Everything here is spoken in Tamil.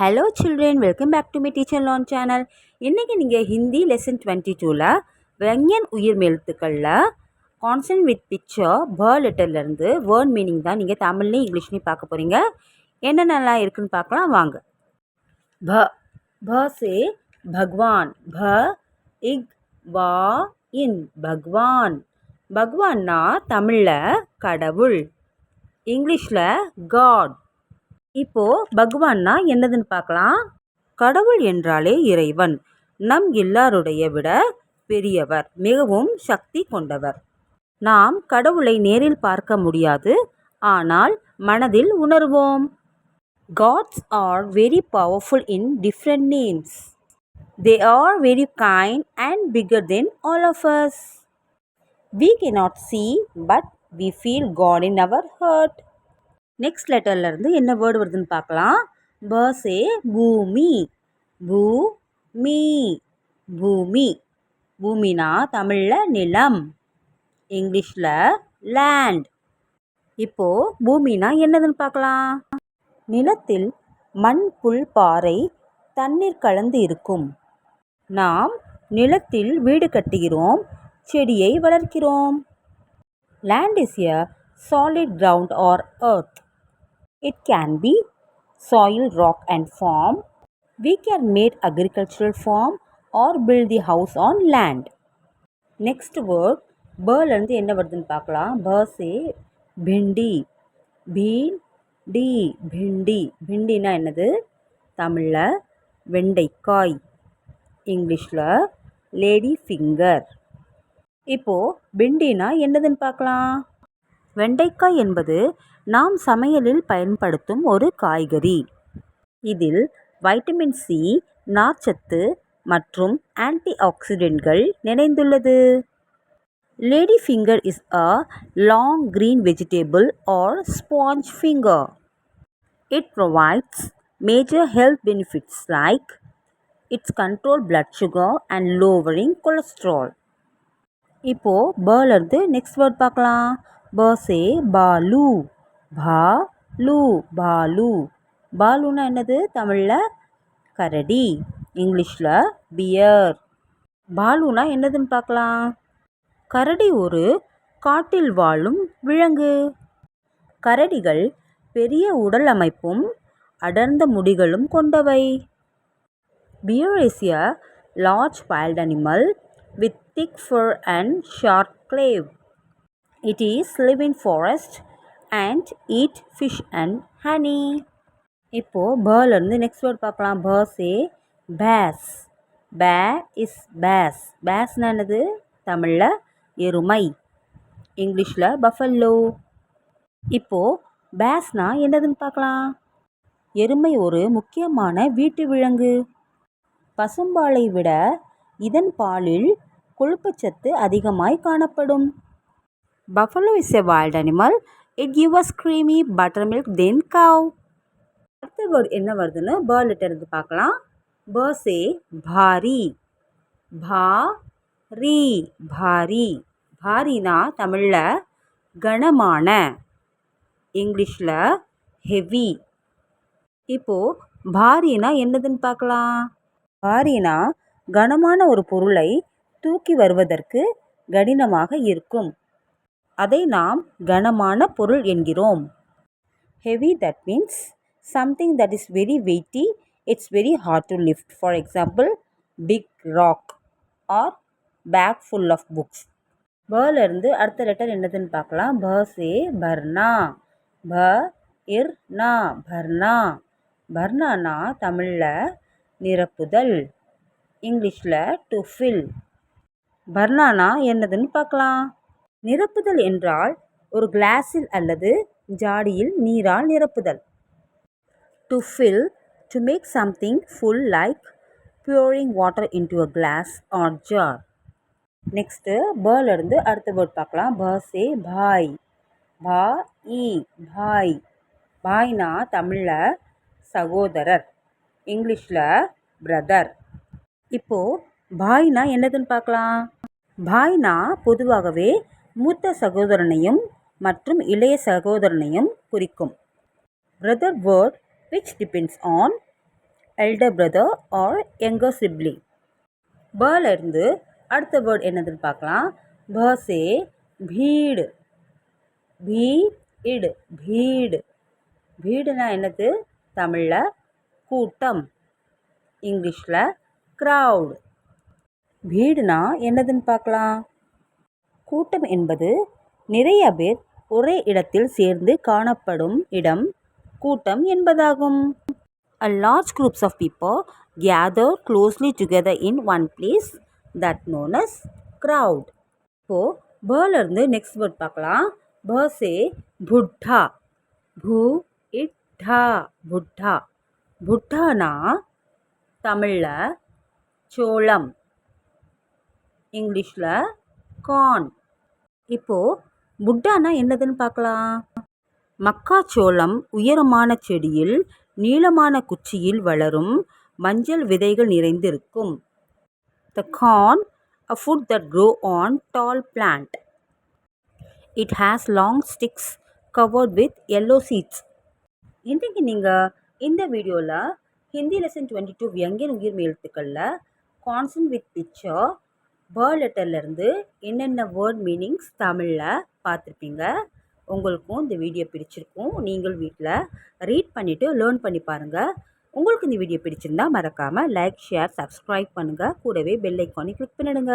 Hello children, welcome back to my teacher லான் சேனல். இன்றைக்கி நீங்கள் ஹிந்தி லெசன் 22ல் வெங்கன் உயிர் எழுத்துக்களில் கான்சன்ட் வித் பிக்சர் லெட்டர்லேருந்து வேர்ட் மீனிங் தான் நீங்கள் தமிழ்லேயும் இங்கிலீஷ்லேயும் பார்க்க போகிறீங்க. என்னென்னலாம் இருக்குதுன்னு பார்க்கலாம் வாங்க. भ से भगवान, भ इग வா இன் பகவான். பகவான்னா தமிழில் கடவுள், இங்கிலீஷில் காட். இப்போது பகவான்னா என்னதுன்னு பார்க்கலாம். கடவுள் என்றாலே இறைவன், நம் எல்லாருடைய விட பெரியவர், மிகவும் சக்தி கொண்டவர். நாம் கடவுளை நேரில் பார்க்க முடியாது, ஆனால் மனதில் உணர்வோம். Gods are very powerful in different names. They are very kind and bigger than all of us. We cannot see, but we feel God in our heart. Next லெட்டர்லேருந்து என்ன வேர்டு வருதுன்னு பார்க்கலாம். பசே பூமி, பூமி, பூமி. பூமினா தமிழில் நிலம், இங்கிலீஷில் லேண்ட். இப்போது பூமினா என்னதுன்னு பார்க்கலாம். நிலத்தில் மண், புல், பாறை, தண்ணீர் கலந்து இருக்கும். நாம் நிலத்தில் வீடு கட்டுகிறோம், செடியை வளர்க்கிறோம். Land is a solid ground or earth. It can be soil, rock and farm. We can make agricultural farm or build the house on land. Next word, பர்லேருந்து என்ன வருதுன்னு பார்க்கலாம். பசே பிண்டி, பீண்டி, பிண்டி. பிண்டினா என்னது? தமிழில் வெண்டைக்காய், இங்கிலீஷில் லேடி ஃபிங்கர். இப்போது பிண்டினா என்னதுன்னு பார்க்கலாம். வெண்டைக்காய் என்பது நாம் சமையலில் பயன்படுத்தும் ஒரு காய்கறி. இதில் வைட்டமின் சி, நார்ச்சத்து மற்றும் ஆன்டி ஆக்சிடென்ட்கள் நிறைந்துள்ளது. Lady finger is a long green vegetable or sponge finger. It provides major health benefits like its control blood sugar and lowering cholesterol. இப்போது பர்லேருந்து நெக்ஸ்ட் வேர்ட் பார்க்கலாம். பசே பாலு, பாலு, பாலு. பாலுனா என்னது? தமிழில் கரடி, இங்கிலீஷில் பியர். பாலுனா என்னதுன்னு பார்க்கலாம். கரடி ஒரு காட்டில் வாழும் விலங்கு. கரடிகள் பெரிய உடல் அமைப்பும் அடர்ந்த முடிகளும் கொண்டவை. Bear is a large wild animal with thick fur and sharp claw. It is live in forest and eat fish and honey. இப்போது பர்லேருந்து நெக்ஸ்ட் வேர்ட் பார்க்கலாம். Bache base, pay is base. பேஸ்னா என்னது? தமிழில் எருமை, இங்கிலீஷில் பஃபல்லோ. இப்போது பேஸ்னா என்னதுன்னு பார்க்கலாம். எருமை ஒரு முக்கியமான வீட்டு விலங்கு. பசும்பாலை விட இதன் பாலில் கொழுப்புச்சத்து அதிகமாய் காணப்படும். Buffalo is a wild animal. It gives us creamy buttermilk than cow. அடுத்த வேர்டு என்ன வருதுன்னு லெட்டர் இருந்து பார்க்கலாம். பசே பாரி, பாரி, பாரி. பாரினா தமிழில் கனமான, இங்கிலீஷில் ஹெவி. இப்போது பாரினா என்னதுன்னு பார்க்கலாம். பாரினா கனமான ஒரு பொருளை தூக்கி வருவதற்கு கடினமாக இருக்கும். அதை நாம் கனமான பொருள் என்கிறோம். Heavy, that means something that is very weighty, it's very hard to lift. For example, big rock or bag full of books. பர்லேருந்து அடுத்த லெட்டர் என்னதுன்னு பார்க்கலாம். பசே பர்னா, பர்னா, பர்னா. பர்னானா தமிழில் நிரப்புதல், இங்கிலீஷில் டு ஃபில். பர்னானா என்னதுன்னு பார்க்கலாம். நிரப்புதல் என்றால் ஒரு கிளாஸில் அல்லது ஜாடியில் நீரால் நிரப்புதல். To fill, to make something full, like pouring water into a glass or jar. Next பர்லேருந்து அடுத்த வேர்ட் பார்க்கலாம். பசே பாய், பாய், பாய். பாய்னா தமிழில் சகோதரர், இங்கிலீஷில் பிரதர். இப்போது பாய்னா என்னதுன்னு பார்க்கலாம். பாய்னா பொதுவாகவே மூத்த சகோதரனையும் மற்றும் இளைய சகோதரனையும் குறிக்கும். Brother word which depends on elder brother or younger sibling. பல இருந்து அடுத்த வேர்ட் என்னதுன்னு பார்க்கலாம். Bache bead, bead, bead. பீடுனா என்னது? தமிழில் கூட்டம், இங்கிலீஷில் க்ரௌட். பீடுனா என்னதுன்னு பார்க்கலாம். கூட்டம் என்பது நிறைய பேர் ஒரே இடத்தில் சேர்ந்து காணப்படும் இடம் கூட்டம் என்பதாகும். A large groups of people gather closely together in one place that known as crowd. இப்போ பல இருந்து நெக்ஸ்ட் வேர்ட் பார்க்கலாம். பசே புட்டா, புட்டா, புட்டா. புட்டானா தமிழில் சோளம், இங்கிலீஷில் கார்ன். இப்போது புட்டானா என்னதுன்னு பார்க்கலாம். மக்காச்சோளம் உயரமான செடியில் நீளமான குச்சியில் வளரும் மஞ்சள் விதைகள் நிறைந்திருக்கும். The corn, a food that grow on tall plant. It has long sticks covered with yellow seeds. இன்றைக்கு நீங்கள் இந்த வீடியோவில் ஹிந்தி லெசன் 22 வியங்கன் உயிர்மெய் எழுத்துக்களில் கான்சன்ட் வித் பிக்சர் லெட்டர்லேருந்து என்னென்ன வேர்ட் மீனிங்ஸ் தமிழில் பார்த்துருப்பீங்க. உங்களுக்கும் இந்த வீடியோ பிடிச்சிருக்கும். நீங்கள் வீட்டில் ரீட் பண்ணிவிட்டு லேர்ன் பண்ணி பாருங்கள். உங்களுக்கு இந்த வீடியோ பிடிச்சிருந்தால் மறக்காமல் லைக், ஷேர், சப்ஸ்கிரைப் பண்ணுங்கள். கூடவே பெல் ஐக்கானை கிளிக் பண்ணிடுங்க.